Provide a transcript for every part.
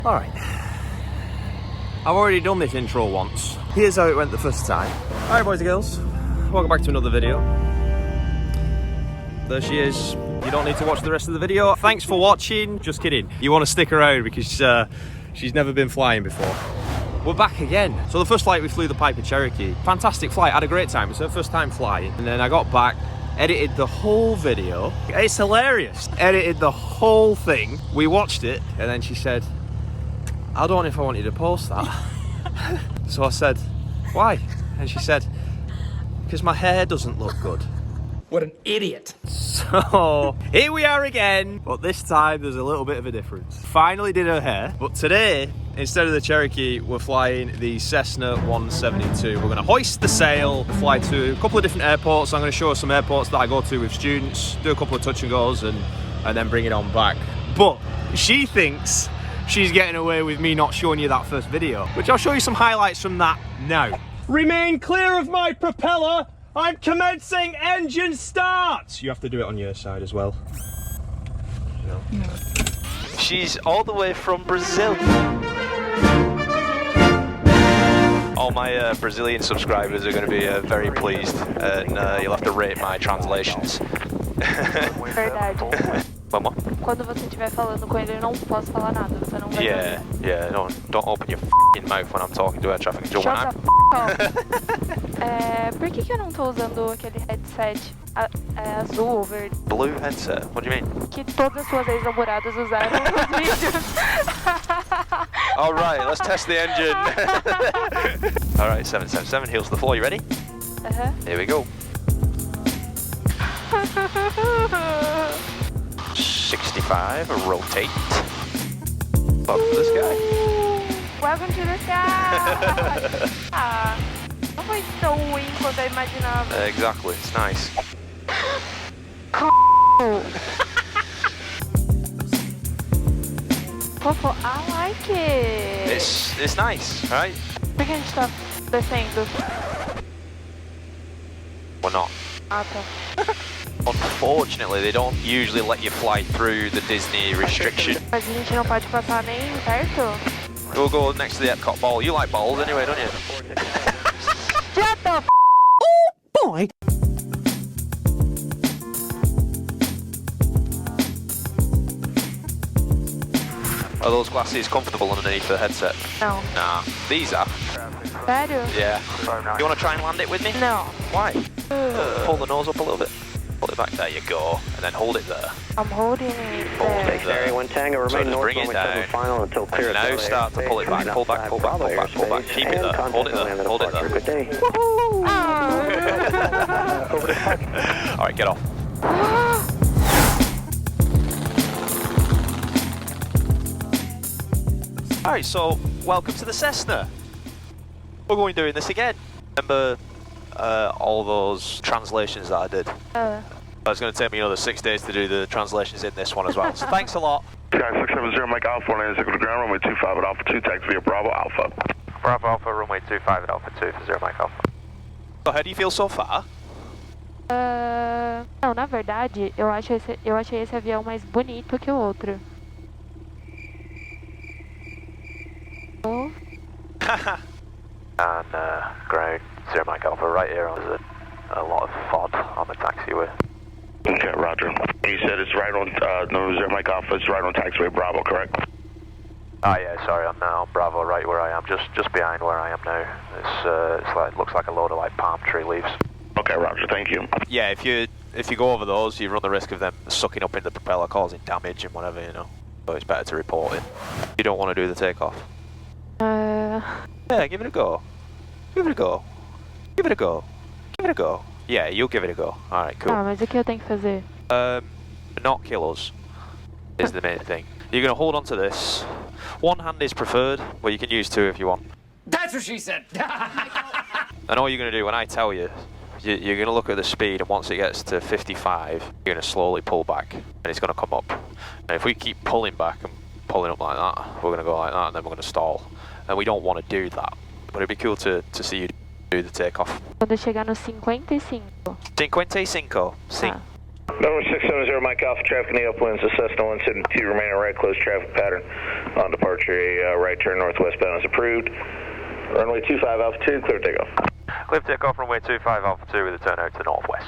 Alright, I've already done this intro once. Here's how it went the first time. Alright boys and girls, welcome back to another video. There she is. You don't need to watch the rest of the video. Thanks for watching. Just kidding. You want to stick around because she's never been flying before. We're back again. So the first flight we flew the Piper Cherokee. Fantastic flight, had a great time. It's her first time flying. And then I got back, edited the whole video. It's hilarious. Edited the whole thing. We watched it and then she said, I don't know if I want you to post that. So I said, why? And she said, because my hair doesn't look good. What an idiot. So here we are again, but this time there's a little bit of a difference. Finally did her hair, but today, instead of the Cherokee, we're flying the Cessna 172. We're gonna hoist the sail, fly to a couple of different airports. I'm gonna show her some airports that I go to with students, do a couple of touch and goes and then bring it on back. But she thinks she's getting away with me not showing you that first video, which I'll show you some highlights from that now. Remain clear of my propeller. I'm commencing engine start. You have to do it on your side as well. No. She's all the way from Brazil. All my Brazilian subscribers are going to be very pleased, and you'll have to rate my translations. Verdade. Vamos. Quando você estiver falando com ele, eu não posso falar nada. Você não vai Yeah, yeah. Don't open your f***ing mouth when I'm talking to air traffic control. Shut the f*** Por que eu não tô usando aquele headset azul ou verde? Blue headset? What do you mean? Que todas as suas ex-namoradas usaram nos vídeos. All right, let's test the engine. All right, 777, heels to the floor. You ready? Here we go. 65, rotate. Up to the sky. Welcome to the sky. Não foi tão ruim quanto eu imaginava. Exactly, it's nice. Fofo, I like it. It's nice, right? Por que a gente tá descendo? We're not. Ah, tá. Unfortunately, they don't usually let you fly through the Disney restriction. Mas a gente não pode passar nem perto? We'll go next to the Epcot ball. You like balls anyway, don't you? Shut the f***! Oh boy! Are those glasses comfortable underneath the headset? No. Nah, these are. Sério? Yeah. You want to try and land it with me? No. Why? Pull the nose up a little bit. Pull it back. There you go. And then hold it there. I'm holding it Hold there. it there. One Tango, remain So just bring it down. final until clear. And now start to pull it back. Pull back, pull back, pull back, pull back. Keep it there. Hold it there. Hold it there. Good day. Alright, get off. Alright, so welcome to the Cessna. We're going doing this again. Remember all those translations that I did? It's going to take me another 6 days to do the translations in this one as well. So thanks a lot. Sky 670 Mike Alpha, landing signal to ground, runway 25 at Alpha 2, taxi via Bravo Alpha. Bravo Alpha, runway 25 at Alpha 2 for 0 Mike Alpha. So how do you feel so far? Não, na verdade, eu achei esse avião mais bonito que o outro. Oh. And ground 0 Mike Alpha right here. There's a lot of FOD on the taxiway. Okay, roger. You said it's right on, no, 0 Mike Alpha, it's right on taxiway Bravo, correct? Ah yeah, sorry, I'm now on Bravo right where I am, just behind where I am now. It's like, looks like a load of like palm tree leaves. Okay, roger, thank you. Yeah, if you go over those, you run the risk of them sucking up in the propeller, causing damage and whatever, you know. So it's better to report it. You don't want to do the takeoff. Yeah, give it a go. Give it a go. Give it a go. Give it a go. Yeah, you'll give it a go. Alright, cool. Ah, mas o que eu tenho que fazer? Not kill us is the main thing. You're going to hold on to this. One hand is preferred, but you can use two if you want. That's what she said. And all you're going to do when I tell you, you're going to look at the speed, and once it gets to 55, you're going to slowly pull back, and it's going to come up. And if we keep pulling back and pulling up like that, we're going to go like that, and then we're going to stall. And we don't want to do that. But it'd be cool to see you do the takeoff. Quando chegar no 55. 55. Sim. Number 670 Mike Alpha, traffic in the upwinds, the Cessna 172 remaining right, close traffic pattern. On departure, a right turn northwest bound is approved. Runway 25 Alpha 2, clear takeoff. Clear takeoff, runway 25 Alpha 2 with a turn out to northwest.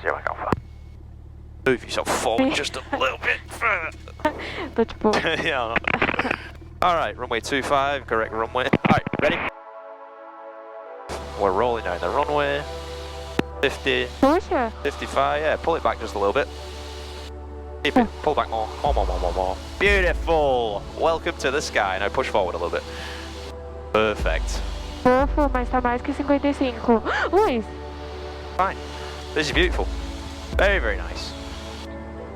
0 Mike Alpha. Move yourself forward just a little bit further. Tô tipo. Yeah. Alright, runway 25, correct runway. Alright, ready? We're rolling down the runway. 50, Puxa. 55, yeah, pull it back just a little bit. Keep it, pull back more. More. Beautiful! Welcome to the sky. Now push forward a little bit. Perfect. Fofo, mas tá mais que 55. Luiz. Fine. This is beautiful. Very, very nice.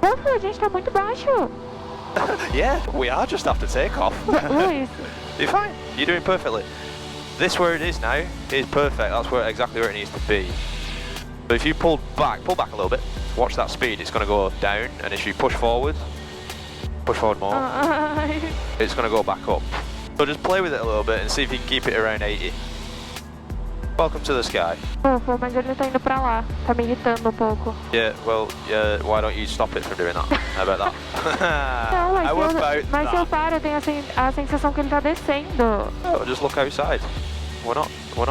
Fofo, a gente tá muito baixo. Yeah, we are just after takeoff. Luiz. You're fine. You're doing perfectly. This where it is now is perfect. That's where exactly where it needs to be. So if you pull back a little bit, watch that speed, it's going to go down, and if you push forward more, it's going to go back up. So just play with it a little bit and see if you can keep it around 80. Welcome to the sky. Fofo, mas ele tá indo pra lá. Tá me irritando um pouco. Yeah, well, why don't you stop it from doing that? How about that? Não, mas How se eu paro, eu tenho a sensação que ele tá descendo. Oh, just look outside. We're not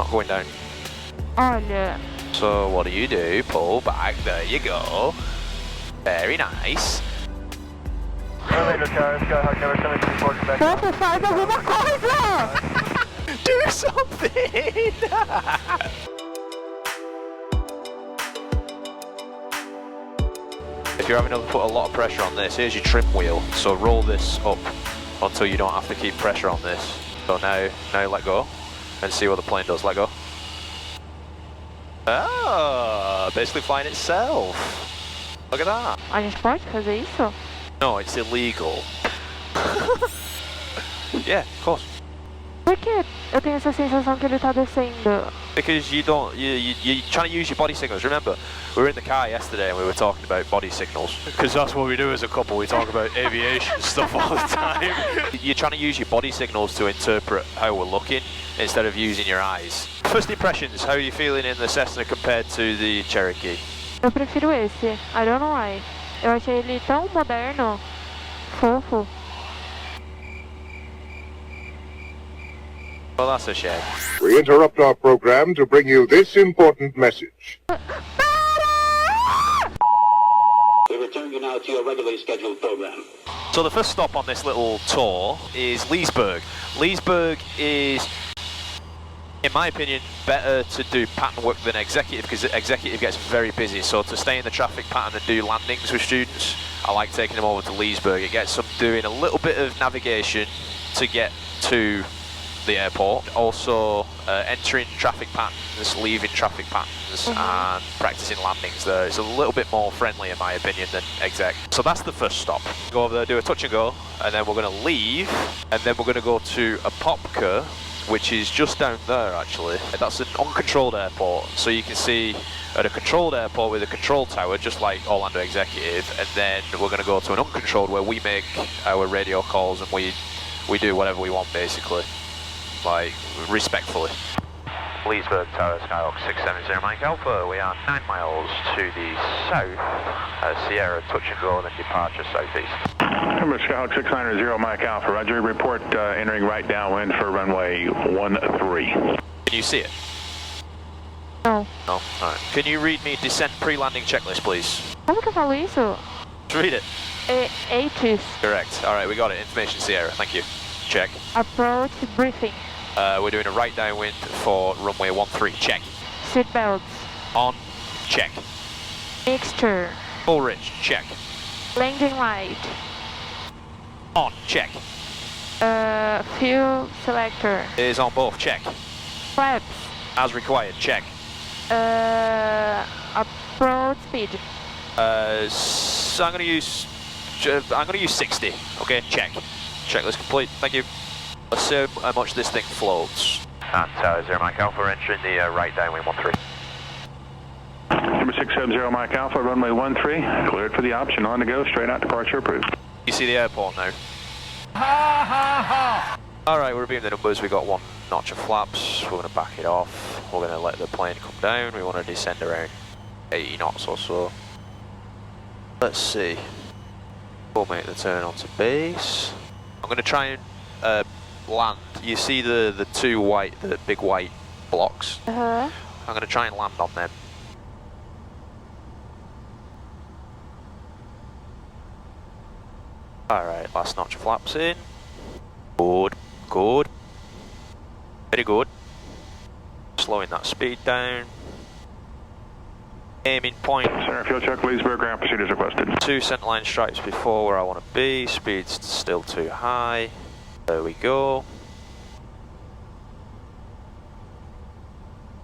going down. Olha. So what do? Pull back, there you go. Very nice. Fofo, faz alguma coisa! Do something! If you're having to put a lot of pressure on this, here's your trim wheel. So roll this up until you don't have to keep pressure on this. So now let go and see what the plane does. Let go. Oh, basically flying itself. Look at that. A gente pode fazer isso? No, it's illegal. Yeah, of course. Por que eu tenho essa sensação que ele tá descendo? Because you're trying to use your body signals. Remember, we were in the car yesterday and we were talking about body signals. Because that's what we do as a couple, we talk about aviation stuff all the time. You're trying to use your body signals to interpret how we're looking instead of using your eyes. First impressions, how are you feeling in the Cessna compared to the Cherokee? Eu prefiro esse, I don't know why. Eu achei ele tão moderno, fofo. Well, that's a shame. We interrupt our program to bring you this important message. We return you now to your regularly scheduled program. So the first stop on this little tour is Leesburg. Leesburg is, in my opinion, better to do pattern work than executive because executive gets very busy. So to stay in the traffic pattern and do landings with students, I like taking them over to Leesburg. It gets them doing a little bit of navigation to get to the airport, also entering traffic patterns, leaving traffic patterns, and practicing landings there. It's a little bit more friendly in my opinion than exec. So that's the first stop. Go over there, do a touch and go, and then we're going to leave, and then we're going to go to a Popka, which is just down there actually. That's an uncontrolled airport, so you can see at a controlled airport with a control tower, just like Orlando Executive, and then we're going to go to an uncontrolled where we make our radio calls and we do whatever we want basically. Like, respectfully. Leesburg Tower, Skyhawk 670 Mike Alpha, we are 9 miles to the south, Sierra touch and go, then departure southeast. Number Skyhawk 690 Mike Alpha, roger, report entering right downwind for runway 13. Can you see it? Não. No? Alright. Can you read me descent pre-landing checklist, please? Como que eu falo isso? Read it. H's. Correct. Alright, we got it. Information Sierra, thank you. Check. Approach briefing. We're doing a right downwind for runway 13. Check. Seat belts. On. Check. Mixture. Full ridge. Check. Landing light. On. Check. Fuel selector. Is on both. Check. Flaps. As required. Check. Approach speed. So I'm gonna use 60. Okay. Check. Checklist complete. Thank you. Let's see how much this thing floats. And Tower 0 Mike Alpha entering the right downwind 13. Number 670 Mike Alpha, runway 13, cleared for the option, on to go, straight out, departure approved. You see the airport now? Alright, we're reviewing the numbers. We got 1 notch of flaps. We're going to back it off. We're going to let the plane come down. We want to descend around 80 knots or so. Let's see. We'll make the turn onto base. I'm going to try and land. You see the two white, the big white blocks? Uh-huh. I'm going to try and land on them. Alright, last notch of flaps in. Good, good. Very good. Slowing that speed down. Aiming point. Center fuel check, Leesburg, ground procedures requested. 2 centerline stripes before where I want to be. Speed's still too high. There we go.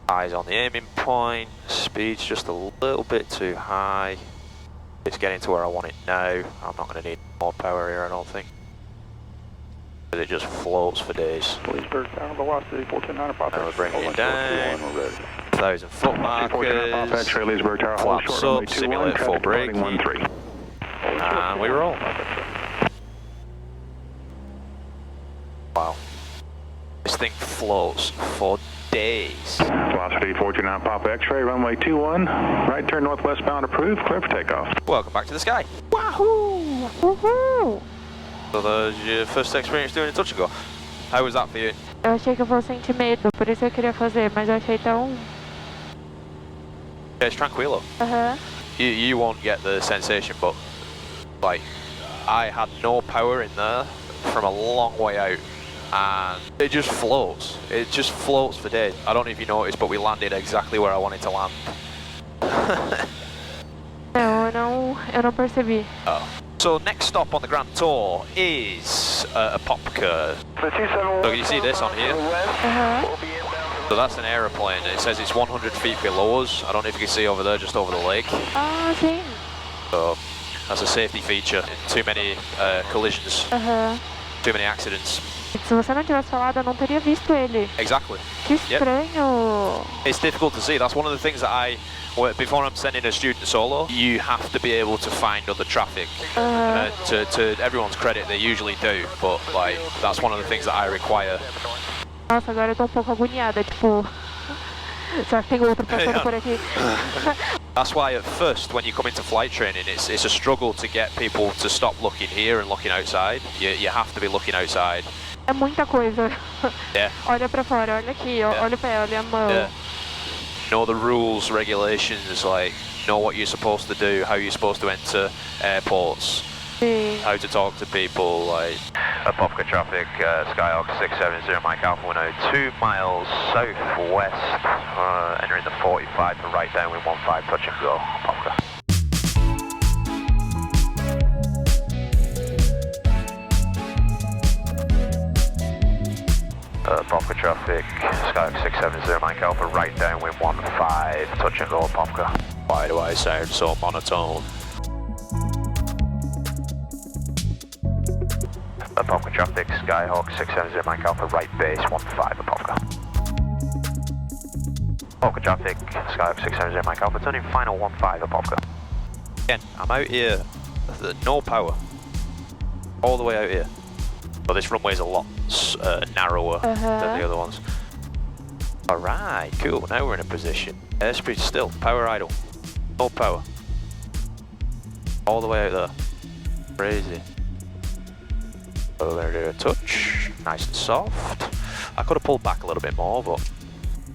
Eyes on the aiming point. Speed's just a little bit too high. It's getting to where I want it now. I'm not going to need more power here, I don't think. But it just floats for days. Leesburg, down velocity, 1400 pop. Now we're bringing it down. 1,000 foot markers. X-ray, Leesburg Tower, Flaps up, simulate full braking. And we roll. Wow. This thing floats for days. Velocity 14 pop X-ray, runway 21. Right turn northwest bound approved, clear for takeoff. Welcome back to the sky. Wahoo! Woohoo! So that was your first experience doing a touch and go. How was that for you? Eu achei que eu fosse sentir medo, por isso eu queria fazer, mas eu achei tão... Yeah, it's tranquilo. Uh-huh. You won't get the sensation, but like I had no power in there from a long way out, and it just floats. It just floats for days. I don't know if you noticed, but we landed exactly where I wanted to land. Não, eu não percebi. Oh. So next stop on the Grand Tour is a Popka. So you see this on here? Uh-huh. So that's an aeroplane. It says it's 100 feet below us. I don't know if you can see over there, just over the lake. Ah, sim. So that's a safety feature. Too many collisions. Uh-huh. Too many accidents. Se você não tivesse falado, eu não teria visto ele. Exactly. Que estranho. Yep. It's difficult to see. That's one of the things that before I'm sending a student solo, you have to be able to find other traffic. To everyone's credit, they usually do, but like that's one of the things that I require. Nossa, agora eu tô um pouco agoniada, tipo... Será que tem outro passando por aqui? That's why at first, when you come into flight training, it's a struggle to get people to stop looking here and looking outside. You have to be looking outside. É muita coisa. Yeah. Olha pra fora, olha aqui, olha o pé, olha a mão. Yeah. Know the rules, regulations, like know what you're supposed to do, how you're supposed to enter airports, how to talk to people, like... Popka traffic, Skyhawk 670 Mike Alpha 102 miles southwest, entering the 45 for right downwind 15, touch and go, Popka. Popka traffic, Skyhawk 670 Mike Alpha, right downwind 15, touch and go, Popka. Why do I sound so monotone? Popka traffic, Skyhawk 670 Mike Alpha, right base 15, Popka. Popka traffic, Skyhawk 670 Mike Alpha, turning final 15, Popka. Again, I'm out here, no power, all the way out here. But this runway is a lot narrower than the other ones. Alright, cool, now we're in a position. Airspeed still, power idle, no power. All the way out there, crazy. So we're going to do a touch, nice and soft. I could have pulled back a little bit more, but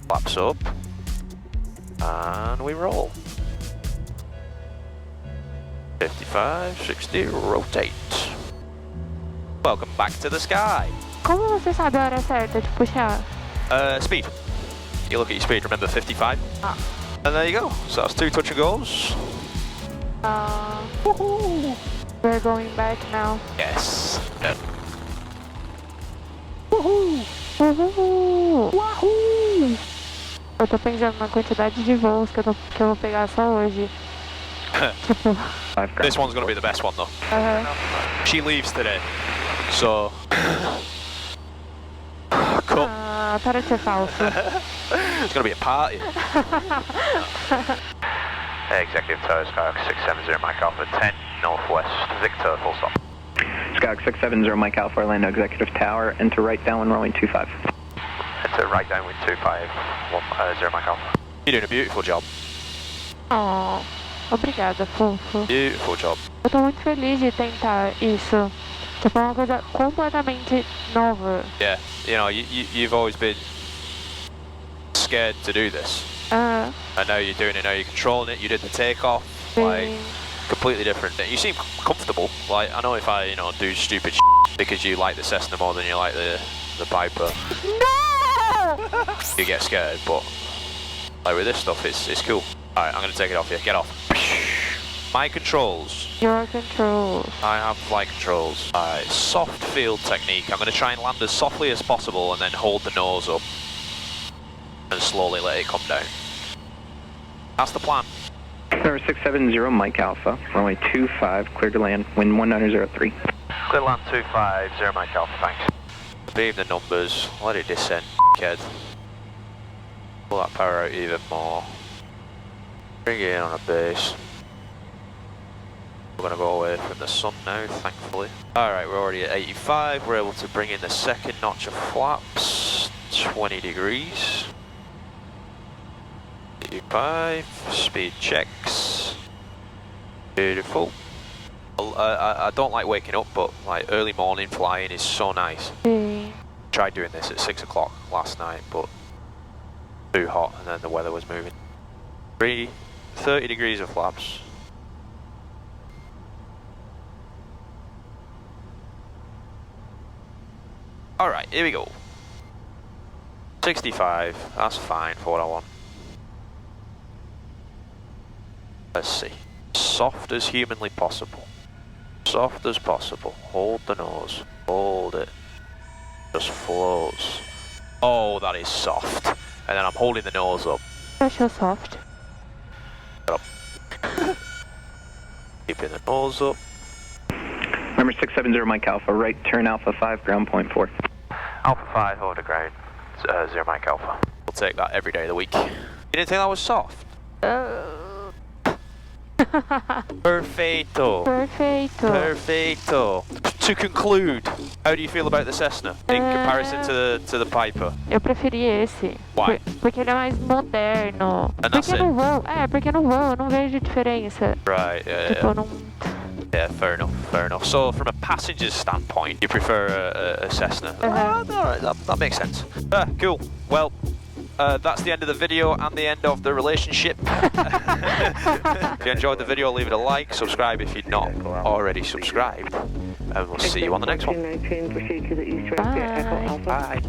flaps up. And we roll. 55, 60, rotate. Welcome back to the sky. Como você sabe a hora certa de puxar? Speed. You look at your speed, remember 55? And there you go. So that's 2 touch and goes. Woohoo! We're going back now. Yes. Uhul! Uhul! Uhul! Eu tô pensando na quantidade de voos que eu vou pegar só hoje. Tipo... This one's going to be the best one though. She leaves today, so... Cool. Para de ser falso. It's going to be a party. Executive Tower, Skyhawk 670 Mike Alpha, 10 Northwest, Victor, full stop. Skyhawk 670 Mike Alpha, Orlando Executive Tower, enter right downwind runway 25. Enter right downwind 25, 0 Mike Alpha. You're doing a beautiful job. Aww. Obrigada, fofo. Beautiful job. Eu tô muito feliz de tentar isso. Tipo, é uma coisa completamente nova. Yeah, you know, you've always been scared to do this. Ah, I know you're doing it now, you're controlling it, you did the takeoff, like, sim. completely different. You seem comfortable. Like, I know if I, you know, do stupid because you like the Cessna more than you like the Piper, No! you get scared, but like with this stuff, it's cool. Alright, I'm gonna take it off here, get off. My controls. Your controls. I have flight controls. Alright, soft field technique. I'm gonna try and land as softly as possible and then hold the nose up and slowly let it come down. That's the plan. Number 670 Mike Alpha, runway 25, clear to land, wind 1903. Clear land 250 Mike Alpha, thanks. Beam the numbers, let it descend, kid. Pull that power out even more. Bring it in on a base. We're going to go away from the sun now, thankfully. Alright, we're already at 85. We're able to bring in the second notch of flaps. 20 degrees. 85. Speed checks. Beautiful. I don't like waking up, but like early morning flying is so nice. Sim. Tried doing this at 6 o'clock last night, but too hot and then the weather was moving. 30 degrees of flaps. Alright, here we go. 65, that's fine for what I want. Let's see. Soft as humanly possible. Soft as possible. Hold the nose. Hold it. Just floats. Oh, that is soft. And then I'm holding the nose up. That's so soft. Up. Keeping the nose up. Number 670 Mike Alpha, right turn Alpha 5, ground point 4. Alpha 5, hold the ground. 0 Mike Alpha. We'll take that every day of the week. You didn't think that was soft? Perfecto. Perfeito. Perfecto. To conclude, how do you feel about the Cessna in comparison to the Piper? Eu preferi esse. Why? Porque ele é mais moderno. And that's Porque no it? voo. Porque no voo eu não vejo diferença. Right, yeah, Tipo, yeah. não. Yeah, fair enough, fair enough. So, from a passenger's standpoint, you prefer a Cessna? Alright, that makes sense. Cool. Well, that's the end of the video and the end of the relationship. If you enjoyed the video, leave it a like, subscribe if you're not already subscribed, and we'll see you on the next one. Bye. Bye.